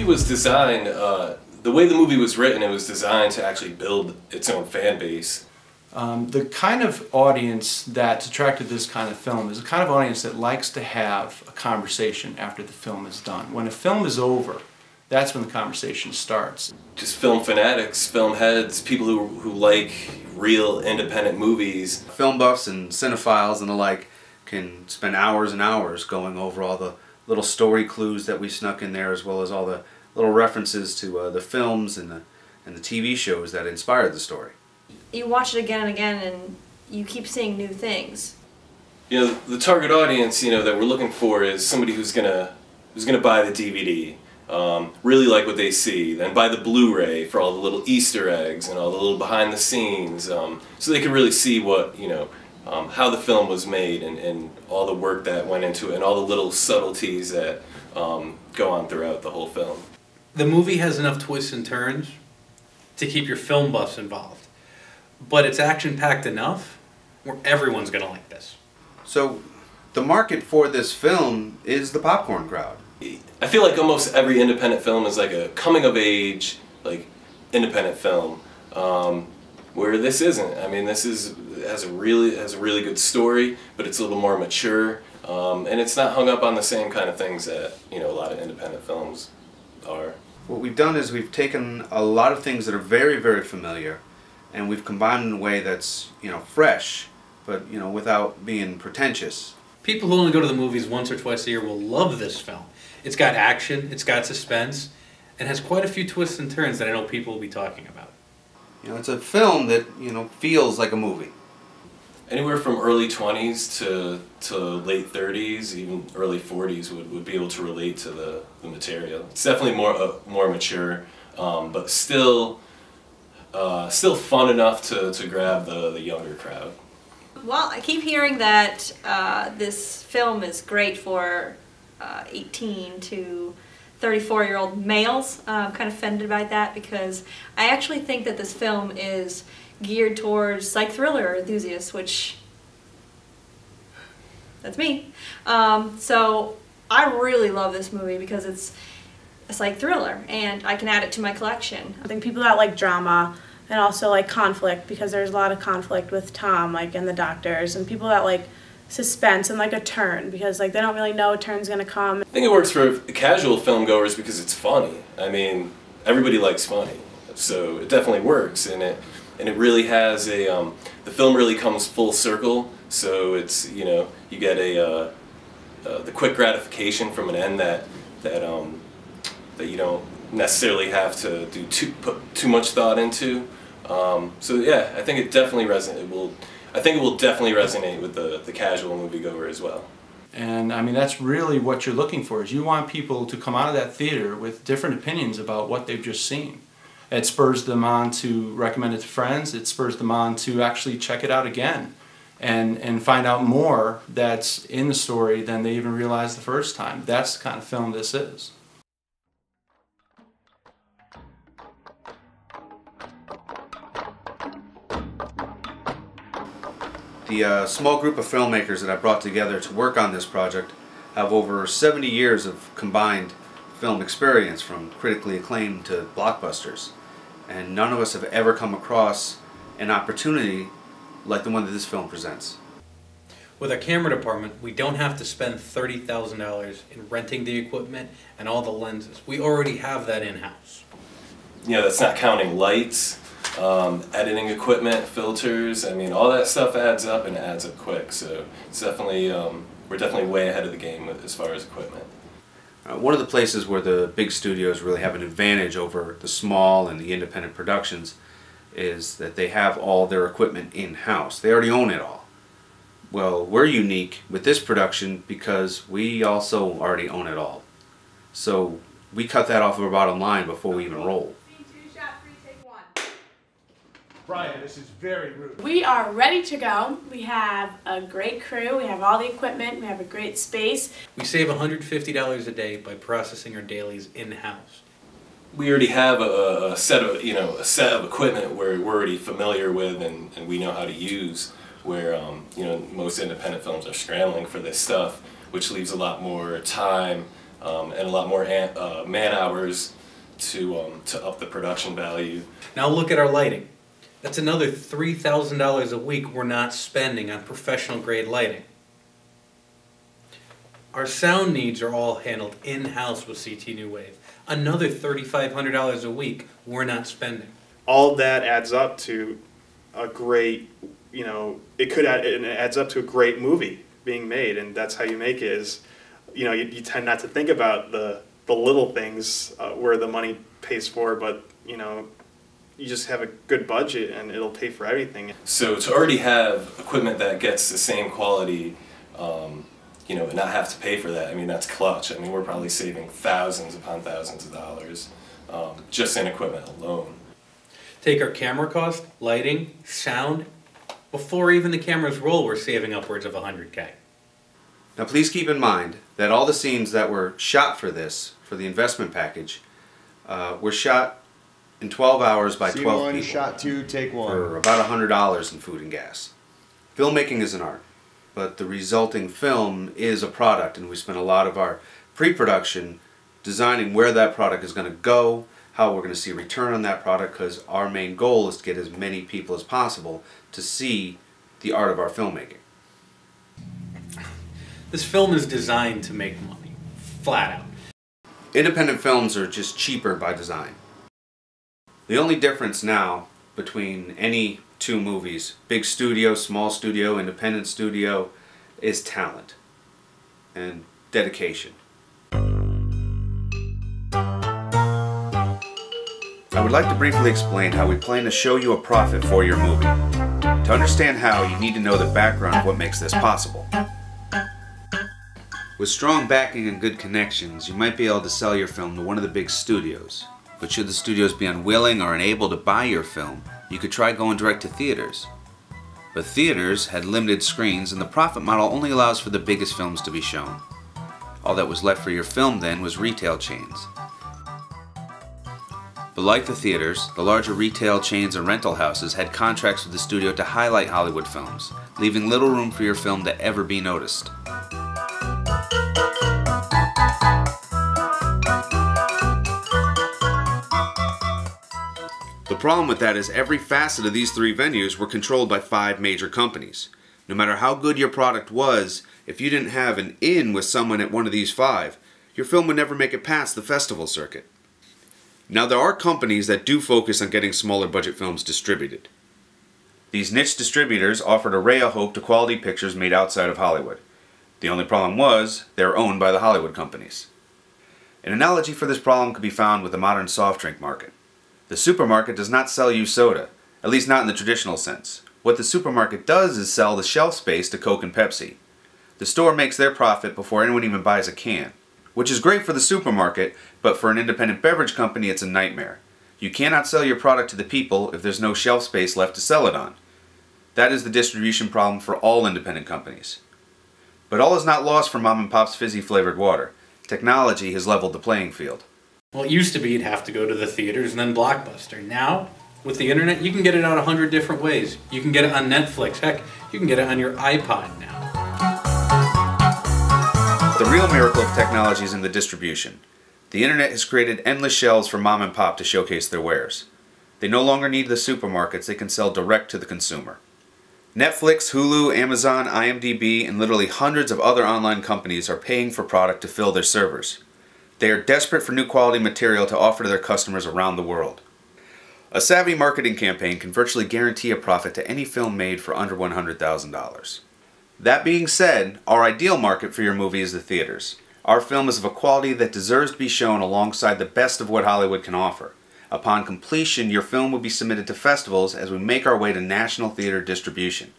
was designed, the way the movie was written, it was designed to actually build its own fan base. The kind of audience that's attracted to this kind of film is the kind of audience that likes to have a conversation after the film is done. When a film is over, that's when the conversation starts. Just film fanatics, film heads, people who like real independent movies. Film buffs and cinephiles and the like can spend hours and hours going over all the little story clues that we snuck in there, as well as all the little references to the films and the TV shows that inspired the story. You watch it again and again and you keep seeing new things. You know, the target audience, you know, that we're looking for is somebody who's gonna buy the DVD, really like what they see, then buy the Blu-ray for all the little Easter eggs and all the little behind the scenes, so they can really see what, you know, how the film was made and all the work that went into it and all the little subtleties that go on throughout the whole film. The movie has enough twists and turns to keep your film buffs involved. But it's action-packed enough where everyone's going to like this. So, the market for this film is the popcorn crowd. I feel like almost every independent film is like a coming-of-age, like, independent film, where this isn't. I mean, this has a really good story, but it's a little more mature, and it's not hung up on the same kind of things that, you know, a lot of independent films are. What we've done is we've taken a lot of things that are very, very familiar, and we've combined in a way that's, you know, fresh, but, you know, without being pretentious. People who only go to the movies once or twice a year will love this film. It's got action, it's got suspense, and has quite a few twists and turns that I know people will be talking about. You know, it's a film that, you know, feels like a movie. Anywhere from early 20s to late 30s, even early 40s would be able to relate to the material. It's definitely more mature, but still fun enough to grab the younger crowd. Well, I keep hearing that this film is great for 18 to 34-year-old males. I'm kind of offended by that because I actually think that this film is geared towards psych thriller enthusiasts, which, that's me. So I really love this movie because it's a psych thriller and I can add it to my collection. I think people that like drama and also like conflict, because there's a lot of conflict with Tom, like, and the doctors, and people that like suspense and like a turn, because like they don't really know a turn's gonna come. I think it works for casual film goers because it's funny. I mean, everybody likes funny, so it definitely works, and it really has a the film really comes full circle. So it's, you know, you get the quick gratification from an end that you don't necessarily have to put too much thought into. So yeah, I think it definitely I think it will definitely resonate with the casual moviegoer as well. And I mean, that's really what you're looking for, is you want people to come out of that theater with different opinions about what they've just seen. It spurs them on to recommend it to friends, it spurs them on to actually check it out again and find out more that's in the story than they even realized the first time. That's the kind of film this is. The small group of filmmakers that I brought together to work on this project have over 70 years of combined film experience, from critically acclaimed to blockbusters. And none of us have ever come across an opportunity like the one that this film presents. With our camera department, we don't have to spend $30,000 in renting the equipment and all the lenses. We already have that in-house. You know, that's not counting lights, editing equipment, filters. I mean, all that stuff adds up and adds up quick. So it's definitely, we're definitely way ahead of the game as far as equipment. One of the places where the big studios really have an advantage over the small and the independent productions is that they have all their equipment in-house. They already own it all. Well, we're unique with this production because we also already own it all. So we cut that off of our bottom line before we even roll. Brian, this is very rude. We are ready to go. We have a great crew, we have all the equipment, we have a great space. We save $150 a day by processing our dailies in-house. We already have a set of equipment where we're already familiar with and we know how to use, where most independent films are scrambling for this stuff, which leaves a lot more time and a lot more man hours to up the production value. Now look at our lighting. That's another $3,000 a week we're not spending on professional grade lighting. Our sound needs are all handled in-house with CT New Wave. Another $3,500 a week we're not spending. All that adds up to a great, it adds up to a great movie being made, and that's how you make it is, you tend not to think about the little things where the money pays for, but, you just have a good budget and it'll pay for everything. So to already have equipment that gets the same quality, and not have to pay for that, I mean, that's clutch. I mean, we're probably saving thousands upon thousands of dollars just in equipment alone. Take our camera cost, lighting, sound. Before even the cameras roll, we're saving upwards of $100K. Now please keep in mind that all the scenes that were shot for this, for the investment package, were shot in 12 hours by 12 people. Shot 2, take 1. For about $100 in food and gas. Filmmaking is an art, but the resulting film is a product, and we spent a lot of our pre-production designing where that product is going to go, how we're going to see a return on that product, because our main goal is to get as many people as possible to see the art of our filmmaking. This film is designed to make money, flat out. Independent films are just cheaper by design. The only difference now between any two movies, big studio, small studio, independent studio, is talent and dedication. I would like to briefly explain how we plan to show you a profit for your movie. To understand how, you need to know the background of what makes this possible. With strong backing and good connections, you might be able to sell your film to one of the big studios. But should the studios be unwilling or unable to buy your film, you could try going direct to theaters. But theaters had limited screens, and the profit model only allows for the biggest films to be shown. All that was left for your film then was retail chains. But like the theaters, the larger retail chains and rental houses had contracts with the studio to highlight Hollywood films, leaving little room for your film to ever be noticed. The problem with that is every facet of these three venues were controlled by 5 major companies. No matter how good your product was, if you didn't have an in with someone at one of these 5, your film would never make it past the festival circuit. Now there are companies that do focus on getting smaller budget films distributed. These niche distributors offered a ray of hope to quality pictures made outside of Hollywood. The only problem was, they were owned by the Hollywood companies. An analogy for this problem could be found with the modern soft drink market. The supermarket does not sell you soda, at least not in the traditional sense. What the supermarket does is sell the shelf space to Coke and Pepsi. The store makes their profit before anyone even buys a can, which is great for the supermarket, but for an independent beverage company it's a nightmare. You cannot sell your product to the people if there's no shelf space left to sell it on. That is the distribution problem for all independent companies. But all is not lost for mom and pop's fizzy flavored water. Technology has leveled the playing field. Well, it used to be you'd have to go to the theaters and then Blockbuster. Now, with the internet, you can get it out 100 different ways. You can get it on Netflix. Heck, you can get it on your iPod now. The real miracle of technology is in the distribution. The internet has created endless shelves for mom and pop to showcase their wares. They no longer need the supermarkets, they can sell direct to the consumer. Netflix, Hulu, Amazon, IMDb, and literally hundreds of other online companies are paying for product to fill their servers. They are desperate for new quality material to offer to their customers around the world. A savvy marketing campaign can virtually guarantee a profit to any film made for under $100,000. That being said, our ideal market for your movie is the theaters. Our film is of a quality that deserves to be shown alongside the best of what Hollywood can offer. Upon completion, your film will be submitted to festivals as we make our way to national theater distribution.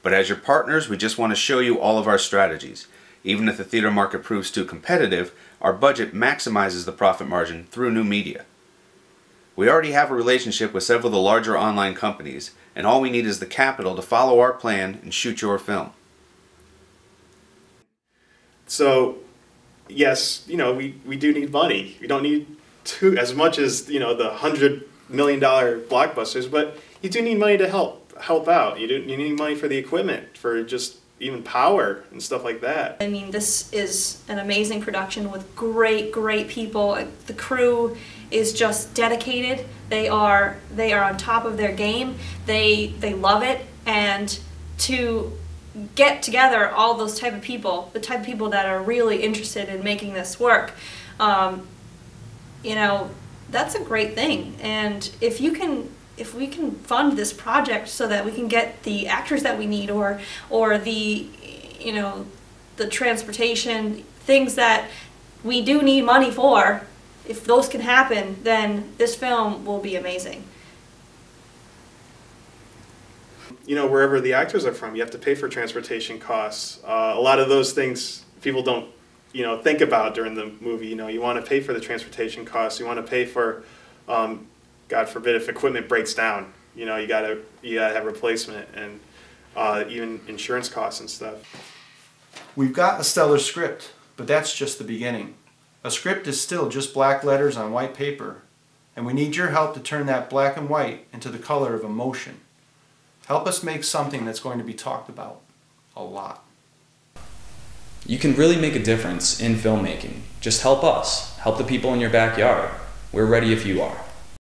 But as your partners, we just want to show you all of our strategies. Even if the theater market proves too competitive, our budget maximizes the profit margin through new media. We already have a relationship with several of the larger online companies, and all we need is the capital to follow our plan and shoot your film. So, yes, we do need money. We don't need as much as, the $100 million blockbusters, but you do need money to help out. You need money for the equipment, for just, even power and stuff like that. I mean, this is an amazing production with great people. The crew is just dedicated. They are on top of their game. They love it, and to get together all those type of people, the type of people that are really interested in making this work, you know, that's a great thing. And if we can fund this project so that we can get the actors that we need, or the, you know, the transportation, things that we do need money for, if those can happen, then this film will be amazing. You know, wherever the actors are from, you have to pay for transportation costs. A lot of those things people don't, you know, think about during the movie. You know, you want to pay for the transportation costs. You want to pay for, God forbid, if equipment breaks down. You know, you gotta have replacement, and even insurance costs and stuff. We've got a stellar script, but that's just the beginning. A script is still just black letters on white paper, and we need your help to turn that black and white into the color of emotion. Help us make something that's going to be talked about a lot. You can really make a difference in filmmaking. Just help us. Help the people in your backyard. We're ready if you are.